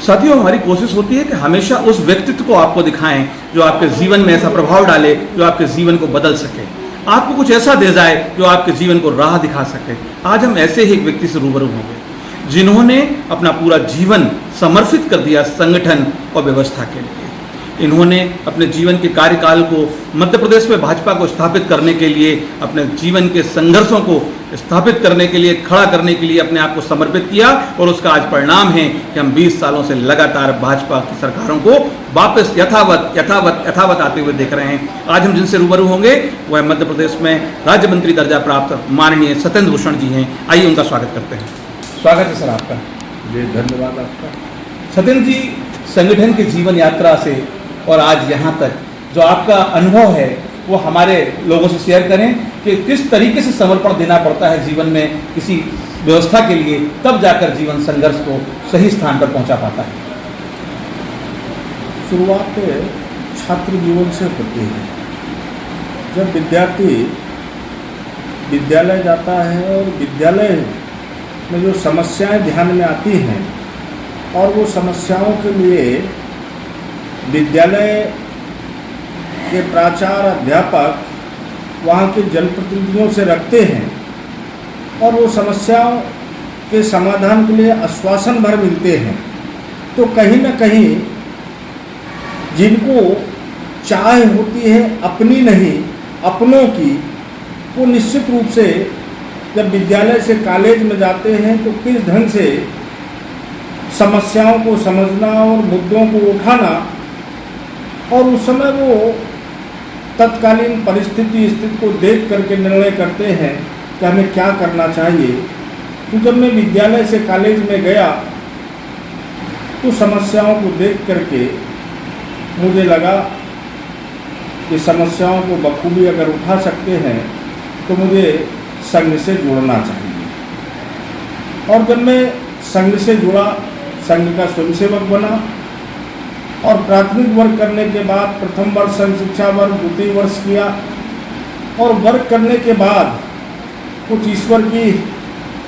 साथियों, हमारी कोशिश होती है कि हमेशा उस व्यक्तित्व को आपको दिखाएं जो आपके जीवन में ऐसा प्रभाव डाले, जो आपके जीवन को बदल सके, आपको कुछ ऐसा दे जाए जो आपके जीवन को राह दिखा सके। आज हम ऐसे ही एक व्यक्ति से रूबरू होंगे जिन्होंने अपना पूरा जीवन समर्पित कर दिया संगठन और व्यवस्था के लिए। इन्होंने अपने जीवन के कार्यकाल को मध्य प्रदेश में भाजपा को स्थापित करने के लिए, अपने जीवन के संघर्षों को स्थापित करने के लिए, खड़ा करने के लिए अपने आप को समर्पित किया और उसका आज परिणाम है कि हम 20 सालों से लगातार भाजपा की सरकारों को वापस यथावत आते हुए देख रहे हैं। आज हम जिनसे रूबरू होंगे वह मध्य प्रदेश में राज्य मंत्री दर्जा प्राप्त माननीय सत्येंद्र भूषण जी हैं। आइए उनका स्वागत करते हैं। स्वागत है सर आपका। जी, धन्यवाद आपका। सत्येंद्र जी, संगठन की जीवन यात्रा से और आज यहाँ तक जो आपका अनुभव है वो हमारे लोगों से शेयर करें कि किस तरीके से समर्पण देना पड़ता है जीवन में किसी व्यवस्था के लिए, तब जाकर जीवन संघर्ष को सही स्थान पर पहुँचा पाता है। शुरुआत छात्र जीवन से होती है। जब विद्यार्थी विद्यालय जाता है और विद्यालय में जो समस्याएं ध्यान में आती हैं और वो समस्याओं के लिए विद्यालय के प्राचार्य, अध्यापक वहाँ के जनप्रतिनिधियों से रखते हैं और वो समस्याओं के समाधान के लिए आश्वासन भर मिलते हैं, तो कहीं ना कहीं जिनको चाह होती है अपनी नहीं अपनों की, वो निश्चित रूप से जब विद्यालय से कॉलेज में जाते हैं तो किस ढंग से समस्याओं को समझना और मुद्दों को उठाना, और उस समय वो तत्कालीन परिस्थिति स्थिति को देख करके निर्णय करते हैं कि हमें क्या करना चाहिए। तो जब मैं विद्यालय से कॉलेज में गया तो समस्याओं को देख करके मुझे लगा कि समस्याओं को बखूबी अगर उठा सकते हैं तो मुझे संघ से जुड़ना चाहिए। और जब मैं संघ से जुड़ा, संघ का स्वयंसेवक बना और प्राथमिक वर्ग करने के बाद प्रथम वर्ष संघ शिक्षा वर्ग, द्वितीय वर्ष किया और वर्ग करने के बाद कुछ ईश्वर की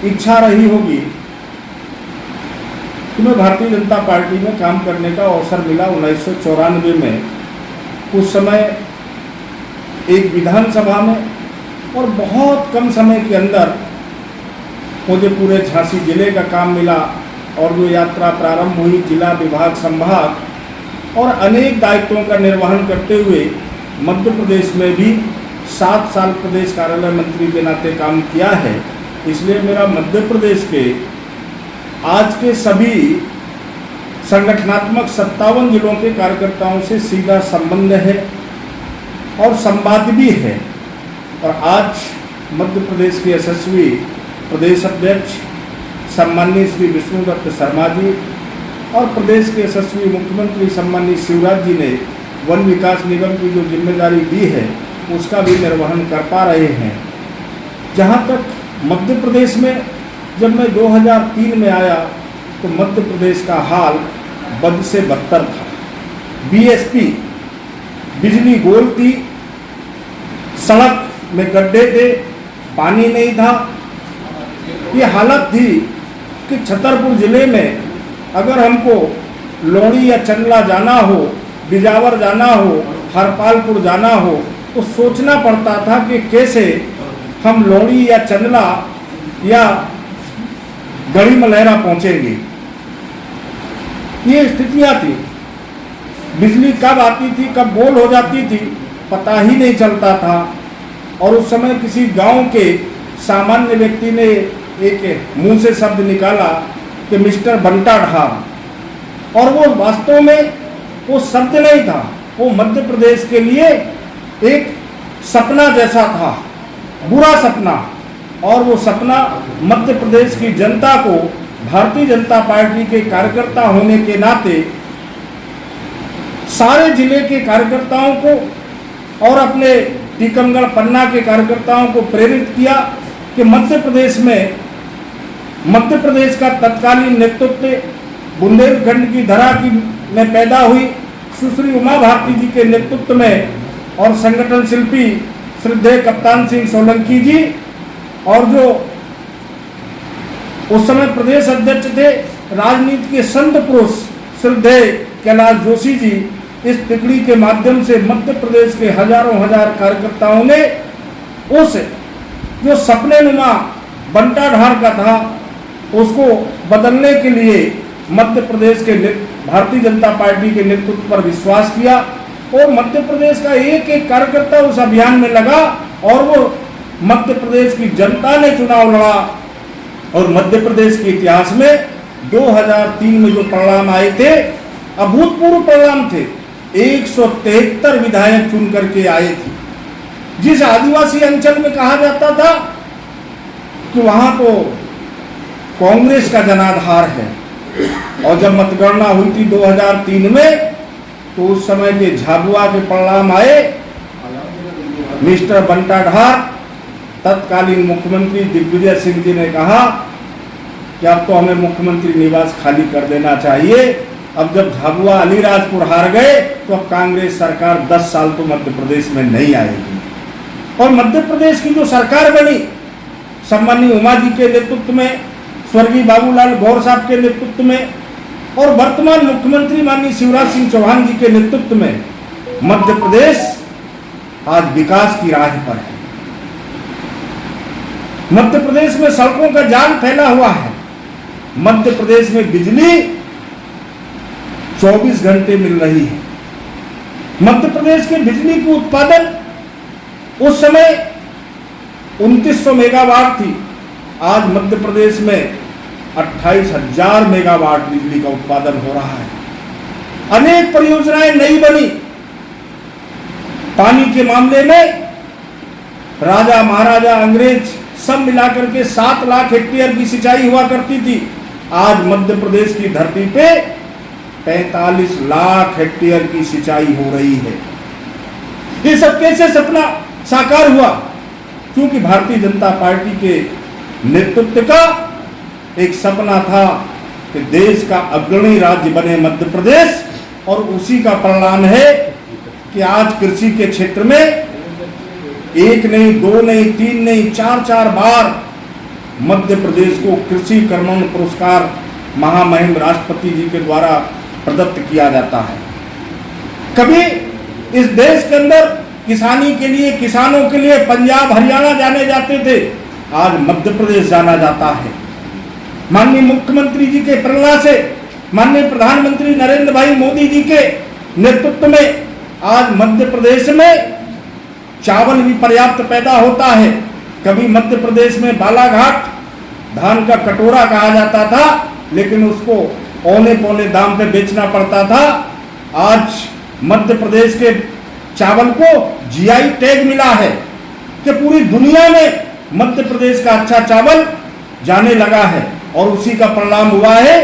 इच्छा रही होगी कि मैं भारतीय जनता पार्टी में काम करने का अवसर मिला 1994 में। उस समय एक विधानसभा में और बहुत कम समय के अंदर मुझे पूरे झांसी जिले का काम मिला और जो यात्रा प्रारंभ हुई जिला, विभाग, संभाग और अनेक दायित्वों का निर्वहन करते हुए मध्य प्रदेश में भी 7 साल प्रदेश कार्यालय मंत्री के नाते काम किया है। इसलिए मेरा मध्य प्रदेश के आज के सभी संगठनात्मक 57 जिलों के कार्यकर्ताओं से सीधा संबंध है और संवाद भी है। और आज मध्य प्रदेश के यशस्वी प्रदेश अध्यक्ष सम्माननीय श्री विष्णुदत्त शर्मा जी और प्रदेश के यशस्वी मुख्यमंत्री सम्माननीय शिवराज जी ने वन विकास निगम की जो जिम्मेदारी दी है उसका भी निर्वहन कर पा रहे हैं। जहाँ तक मध्य प्रदेश में जब मैं 2003 में आया तो मध्य प्रदेश का हाल बद से बदतर था। बीएसपी बिजली गोल थी, सड़क में गड्ढे थे, पानी नहीं था। ये हालत थी कि छतरपुर जिले में अगर हमको लौड़ी या चंदला जाना हो, बिजावर जाना हो, हरपालपुर जाना हो तो सोचना पड़ता था कि कैसे हम लौड़ी या चंदला या गढ़ी मलहरा पहुंचेंगे। ये स्थितियां थी। बिजली कब आती थी, कब गोल हो जाती थी, पता ही नहीं चलता था। और उस समय किसी गांव के सामान्य व्यक्ति ने एक मुंह से शब्द निकाला कि मिस्टर बंटा ढाब, और वो वास्तव में वो शब्द नहीं था, वो मध्य प्रदेश के लिए एक सपना जैसा था, बुरा सपना। और वो सपना मध्य प्रदेश की जनता को भारतीय जनता पार्टी के कार्यकर्ता होने के नाते सारे जिले के कार्यकर्ताओं को और अपने टीकमगढ़ पन्ना के कार्यकर्ताओं को प्रेरित किया कि मध्य प्रदेश का तत्कालीन नेतृत्व बुंदेलखंड की धरा की में पैदा हुई सुश्री उमा भारती जी के नेतृत्व में और संगठन शिल्पी श्रद्धेय कप्तान सिंह सोलंकी जी और जो उस समय प्रदेश अध्यक्ष थे राजनीति के संत पुरुष श्रद्धेय कैलाश जोशी जी इस टिकड़ी के माध्यम से मध्य प्रदेश के हजारों हजार कार्यकर्ताओं ने उस जो सपने नुमा बंटाढार का था उसको बदलने के लिए मध्य प्रदेश के भारतीय जनता पार्टी के नेतृत्व पर विश्वास किया और मध्य प्रदेश का एक एक कार्यकर्ता उस अभियान में लगा और वो मध्य प्रदेश की जनता ने चुनाव लड़ा और मध्य प्रदेश के इतिहास में 2003 में जो परिणाम आए थे अभूतपूर्व परिणाम थे। 173 विधायक चुन करके आए थे। जिस आदिवासी अंचल में कहा जाता था कि वहां तो कांग्रेस का जनाधार है और जब मतगणना हुई थी 2003 में तो उस समय के झाबुआ के परिणाम आए। मिस्टर बंटाढार तत्कालीन मुख्यमंत्री दिग्विजय सिंह जी ने कहा कि अब तो हमें मुख्यमंत्री निवास खाली कर देना चाहिए। अब जब झाबुआ अलीराजपुर हार गए तो अब कांग्रेस सरकार 10 साल तो मध्य प्रदेश में नहीं आएगी और मध्य प्रदेश की जो सरकार बनी सम्माननीय उमा जी के नेतृत्व में, स्वर्गीय बाबूलाल गौर साहब के नेतृत्व में और वर्तमान मुख्यमंत्री माननीय शिवराज सिंह चौहान जी के नेतृत्व में मध्य प्रदेश आज विकास की राह पर है। मध्य प्रदेश में सड़कों का जाल फैला हुआ है। मध्य प्रदेश में बिजली 24 घंटे मिल रही है। मध्य प्रदेश के बिजली की उत्पादन उस समय 2900 मेगावाट थी। आज मध्य प्रदेश में 28,000 मेगावाट बिजली का उत्पादन हो रहा है। अनेक परियोजनाएं नई बनी। पानी के मामले में राजा महाराजा अंग्रेज सब मिलाकर के 7 लाख हेक्टेयर की सिंचाई हुआ करती थी। आज मध्य प्रदेश की धरती पे 45 लाख हेक्टेयर की सिंचाई हो रही है। ये सब कैसे सपना साकार हुआ? क्योंकि भारतीय जनता पार्टी के नेतृत्व का एक सपना था कि देश का अग्रणी राज्य बने मध्य प्रदेश और उसी का परिणाम है कि आज कृषि के क्षेत्र में 1 नहीं, 2 नहीं, 3 नहीं, 4 बार मध्य प्रदेश को कृषि कर्मण पुरस्कार महामहिम राष्ट्रपति जी के द्वारा प्रदत्त किया जाता है। कभी इस देश के अंदर किसानी के लिए, किसानों के लिए पंजाब हरियाणा जाने जाते थे, आज मध्य प्रदेश जाना जाता है। माननीय मुख्यमंत्री जी के प्रेरणा से, माननीय प्रधानमंत्री नरेंद्र भाई मोदी जी के नेतृत्व में आज मध्य प्रदेश में चावल भी पर्याप्त पैदा होता है। कभी मध्य प्रदेश में बालाघाट धान का कटोरा कहा जाता था, लेकिन उसको औने पौने दाम पे बेचना पड़ता था। आज मध्य प्रदेश के चावल को जीआई टैग मिला है कि पूरी दुनिया में मध्य प्रदेश का अच्छा चावल जाने लगा है और उसी का परिणाम हुआ है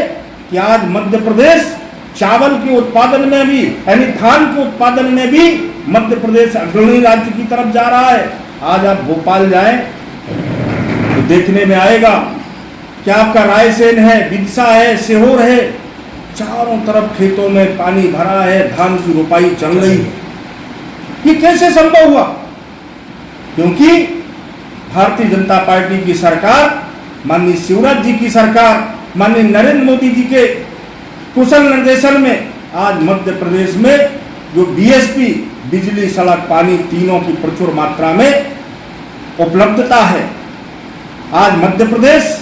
कि आज मध्य प्रदेश चावल के उत्पादन में भी, यानी धान के उत्पादन में भी मध्य प्रदेश अग्रणी राज्य की तरफ जा रहा है। आज आप भोपाल जाएं तो देखने में आएगा कि आपका रायसेन है, बिरसा है, सीहोर है, चारों तरफ खेतों में पानी भरा है, धान की रोपाई चल रही है। ये कैसे संभव हुआ? क्योंकि भारतीय जनता पार्टी की सरकार, माननीय शिवराज जी की सरकार, माननीय नरेंद्र मोदी जी के कुशल निर्देशन में आज मध्य प्रदेश में जो बीएसपी, बिजली, सड़क, पानी, तीनों की प्रचुर मात्रा में उपलब्धता है। आज मध्य प्रदेश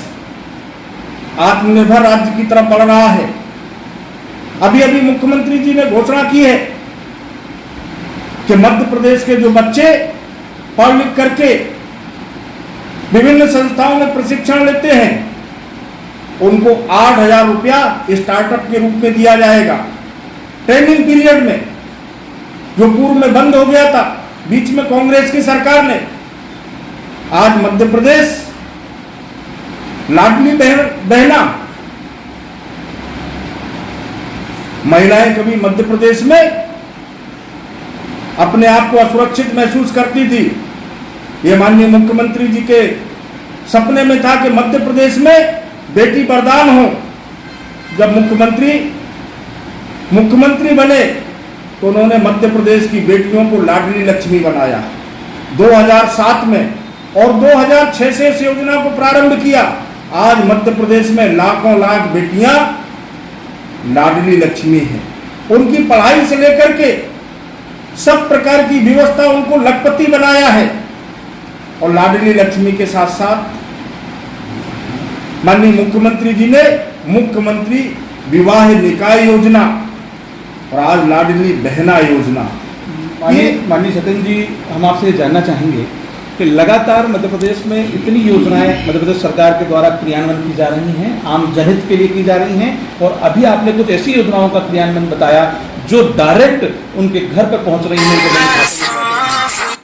आत्मनिर्भर राज्य की तरफ बढ़ रहा है। अभी अभी मुख्यमंत्री जी ने घोषणा की है कि मध्य प्रदेश के जो बच्चे पढ़ लिख करके विभिन्न संस्थाओं में प्रशिक्षण लेते हैं, उनको 8,000 रुपया स्टार्टअप के रूप में दिया जाएगा ट्रेनिंग पीरियड में, जो पूर्व में बंद हो गया था बीच में कांग्रेस की सरकार ने। आज मध्य प्रदेश लाडली बहना महिलाएं कभी मध्य प्रदेश में अपने आप को असुरक्षित महसूस करती थी। ये माननीय मुख्यमंत्री जी के सपने में था कि मध्य प्रदेश में बेटी वरदान हो। जब मुख्यमंत्री बने तो उन्होंने मध्य प्रदेश की बेटियों को लाडली लक्ष्मी बनाया 2007 में और 2006 से इस योजना को प्रारंभ किया। आज मध्य प्रदेश में लाखों लाख बेटियां लाडली लक्ष्मी है। उनकी पढ़ाई से लेकर के सब प्रकार की व्यवस्था उनको लखपति बनाया है। और लाडली लक्ष्मी के साथ साथ माननीय मुख्यमंत्री जी ने मुख्यमंत्री विवाह निकाय योजना और आज लाडली बहना योजना। माननीय सत्येंद्र जी, हम आपसे जानना चाहेंगे कि लगातार मध्य प्रदेश में इतनी योजनाएं मध्य प्रदेश सरकार के द्वारा क्रियान्वयन की जा रही हैं, आम जनहित के लिए की जा रही हैं, और अभी आपने कुछ ऐसी योजनाओं का क्रियान्वयन बताया जो डायरेक्ट उनके घर पर पहुंच रही हैं।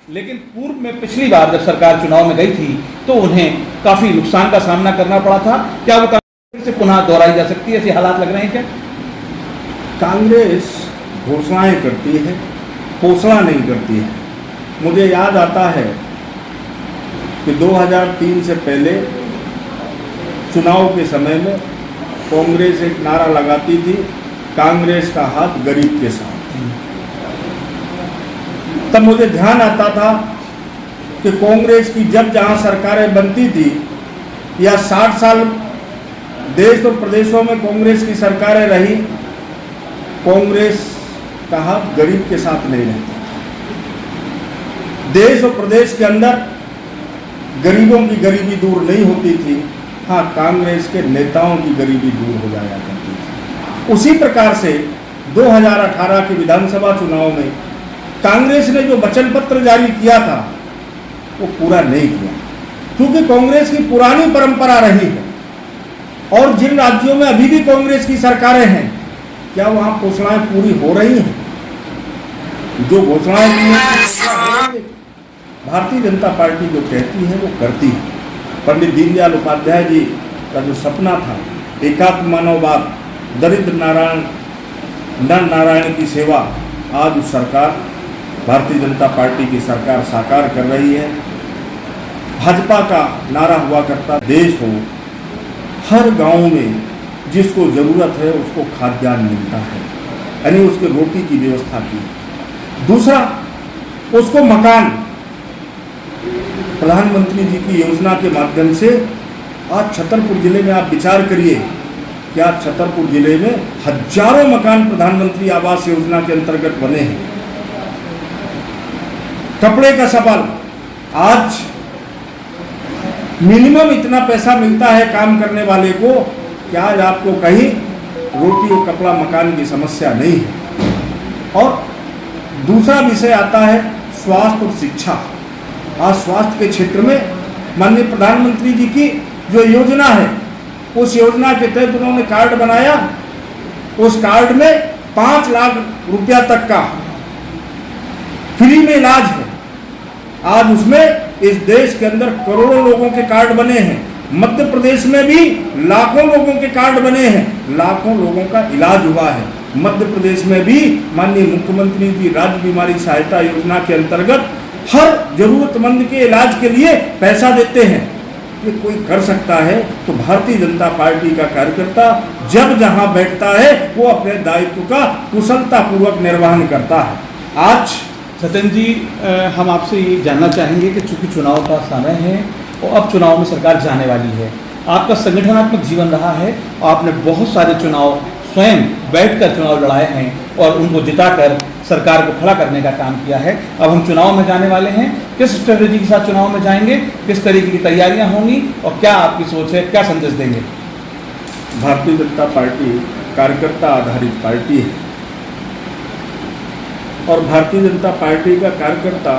लेकिन पूर्व में पिछली बार जब सरकार चुनाव में गई थी तो उन्हें काफी नुकसान का सामना करना पड़ा था। क्या वो कांग्रेस से पुनः दोहराई जा सकती है? ऐसे हालात लग रहे हैं क्या? कांग्रेस घोषणाएं करती है, घोषणा नहीं करती है। मुझे याद आता है कि 2003 से पहले चुनाव के समय में कांग्रेस एक नारा लगाती थी, कांग्रेस का हाथ गरीब के साथ। तब मुझे ध्यान आता था कि कांग्रेस की जब जहां सरकारें बनती थी या 60 साल देश और प्रदेशों में कांग्रेस की सरकारें रही, कांग्रेस का हाथ गरीब के साथ नहीं रहता। देश और प्रदेश के अंदर गरीबों की गरीबी दूर नहीं होती थी, हाँ कांग्रेस के नेताओं की गरीबी दूर हो जाया करती थी। उसी प्रकार से 2018 के विधानसभा चुनाव में कांग्रेस ने जो वचन पत्र जारी किया था वो पूरा नहीं किया, क्योंकि कांग्रेस की पुरानी परंपरा रही है। और जिन राज्यों में अभी भी कांग्रेस की सरकारें हैं, क्या वहां घोषणाएं पूरी हो रही हैं? जो घोषणाएं की हैं भारतीय जनता पार्टी जो कहती है वो करती है। पंडित दीनदयाल उपाध्याय जी का जो सपना था, एकात्म मानववाद, दरिद्र नारायण नर नारायण की सेवा, आज उस सरकार भारतीय जनता पार्टी की सरकार साकार कर रही है। भाजपा का नारा हुआ करता, देश हो, हर गांव में जिसको ज़रूरत है उसको खाद्यान्न मिलता है, यानी उसके रोटी की व्यवस्था की। दूसरा, उसको मकान, प्रधानमंत्री जी की योजना के माध्यम से आज छतरपुर जिले में आप विचार करिए कि आज छतरपुर जिले में हजारों मकान प्रधानमंत्री आवास योजना के अंतर्गत बने हैं। कपड़े का सवाल, आज मिनिमम इतना पैसा मिलता है काम करने वाले को कि आज आपको कहीं रोटी और कपड़ा मकान की समस्या नहीं है। और दूसरा विषय आता है स्वास्थ्य और शिक्षा। आज स्वास्थ्य के क्षेत्र में माननीय प्रधानमंत्री जी की जो योजना है, उस योजना के तहत उन्होंने कार्ड बनाया। उस कार्ड में 5 लाख रुपया तक का फ्री में इलाज है। आज उसमें इस देश के अंदर करोड़ों लोगों के कार्ड बने हैं। मध्य प्रदेश में भी लाखों लोगों के कार्ड बने हैं, लाखों लोगों का इलाज हुआ है। मध्य प्रदेश में भी माननीय मुख्यमंत्री जी राज्य बीमारी सहायता योजना के अंतर्गत हर जरूरतमंद के इलाज के लिए पैसा देते हैं। ये कोई कर सकता है तो भारतीय जनता पार्टी का कार्यकर्ता जब जहां बैठता है वो अपने दायित्व का कुशलतापूर्वक निर्वहन करता है। आज सत्येंद्र जी, हम आपसे ये जानना चाहेंगे कि चूंकि चुनाव का समय है और अब चुनाव में सरकार जाने वाली है, आपका संगठनात्मक जीवन रहा है और आपने बहुत सारे चुनाव स्वयं बैठकर चुनाव लड़ाए हैं और उनको जिताकर सरकार को खड़ा करने का काम किया है। अब हम चुनाव में जाने वाले हैं, किस स्ट्रेटेजी के साथ चुनाव में जाएंगे, किस तरीके की तैयारियां होंगी और क्या आपकी सोच है, क्या संदेश देंगे? भारतीय जनता पार्टी कार्यकर्ता आधारित पार्टी है और भारतीय जनता पार्टी का कार्यकर्ता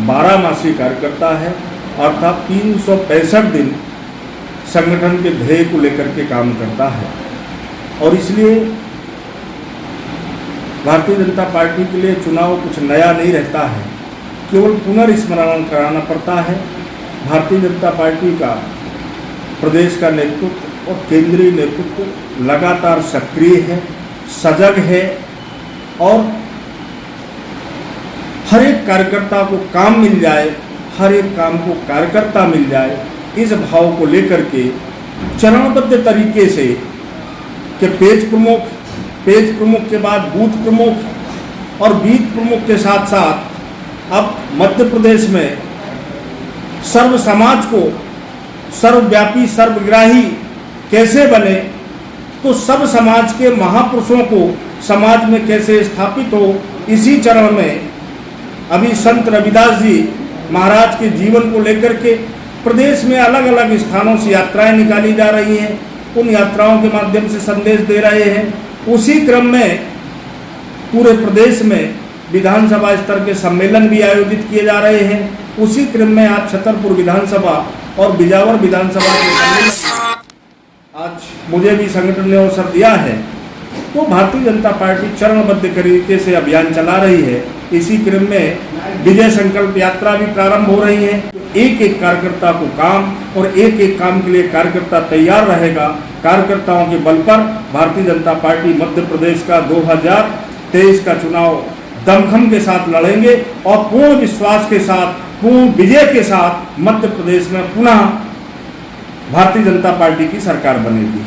12 मासी कार्यकर्ता है, अर्थात 365 दिन संगठन के ध्येय को लेकर के काम करता है। और इसलिए भारतीय जनता पार्टी के लिए चुनाव कुछ नया नहीं रहता है, केवल पुनर्स्मरण कराना पड़ता है। भारतीय जनता पार्टी का प्रदेश का नेतृत्व और केंद्रीय नेतृत्व लगातार सक्रिय है, सजग है और हर एक कार्यकर्ता को काम मिल जाए, हर एक काम को कार्यकर्ता मिल जाए, इस भाव को लेकर के चरणबद्ध तरीके से कि पेज प्रमुख के बाद बूथ प्रमुख और बीट प्रमुख के साथ साथ अब मध्य प्रदेश में सर्व समाज को सर्वव्यापी सर्वग्राही कैसे बने, तो सब समाज के महापुरुषों को समाज में कैसे स्थापित हो, इसी चरण में अभी संत रविदास जी महाराज के जीवन को लेकर के प्रदेश में अलग अलग स्थानों से यात्राएं निकाली जा रही हैं। उन यात्राओं के माध्यम से संदेश दे रहे हैं। उसी क्रम में पूरे प्रदेश में विधानसभा स्तर के सम्मेलन भी आयोजित किए जा रहे हैं। उसी क्रम में आज छतरपुर विधानसभा और बिजावर विधानसभा के सम्मेलन आज मुझे भी संगठन ने अवसर दिया है। तो भारतीय जनता पार्टी चरणबद्ध तरीके से अभियान चला रही है। इसी क्रम में विजय संकल्प यात्रा भी प्रारंभ हो रही है। एक एक कार्यकर्ता को काम और एक एक काम के लिए कार्यकर्ता तैयार रहेगा। कार्यकर्ताओं के बल पर भारतीय जनता पार्टी मध्य प्रदेश का 2023 का चुनाव दमखम के साथ लड़ेंगे और पूर्ण विश्वास के साथ, पूर्ण विजय के साथ मध्य प्रदेश में पुनः भारतीय जनता पार्टी की सरकार बनेगी।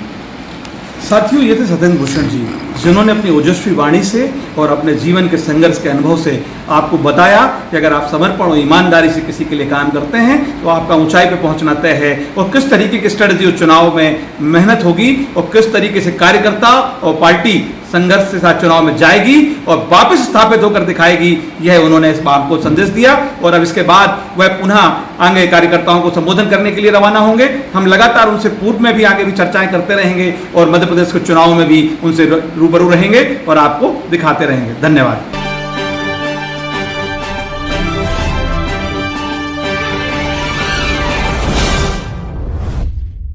साथियों, ये थे सत्येंद्र भूषण जी, जिन्होंने अपनी ओजस्वी वाणी से और अपने जीवन के संघर्ष के अनुभव से आपको बताया कि अगर आप समर्पण और ईमानदारी से किसी के लिए काम करते हैं तो आपका ऊंचाई पे पहुंचना तय है। और किस तरीके की स्ट्रेटजी उस चुनाव में मेहनत होगी और किस तरीके से कार्यकर्ता और पार्टी संघर्ष के साथ चुनाव में जाएगी और वापस स्थापित होकर दिखाएगी, यह उन्होंने इस बात को संदेश दिया। और अब इसके बाद वह पुनः आगे कार्यकर्ताओं को संबोधन करने के लिए रवाना होंगे। हम लगातार उनसे पूर्व में भी आगे भी चर्चाएं करते रहेंगे और मध्य प्रदेश के चुनाव में भी उनसे रूबरू रहेंगे और आपको दिखाते रहेंगे। धन्यवाद।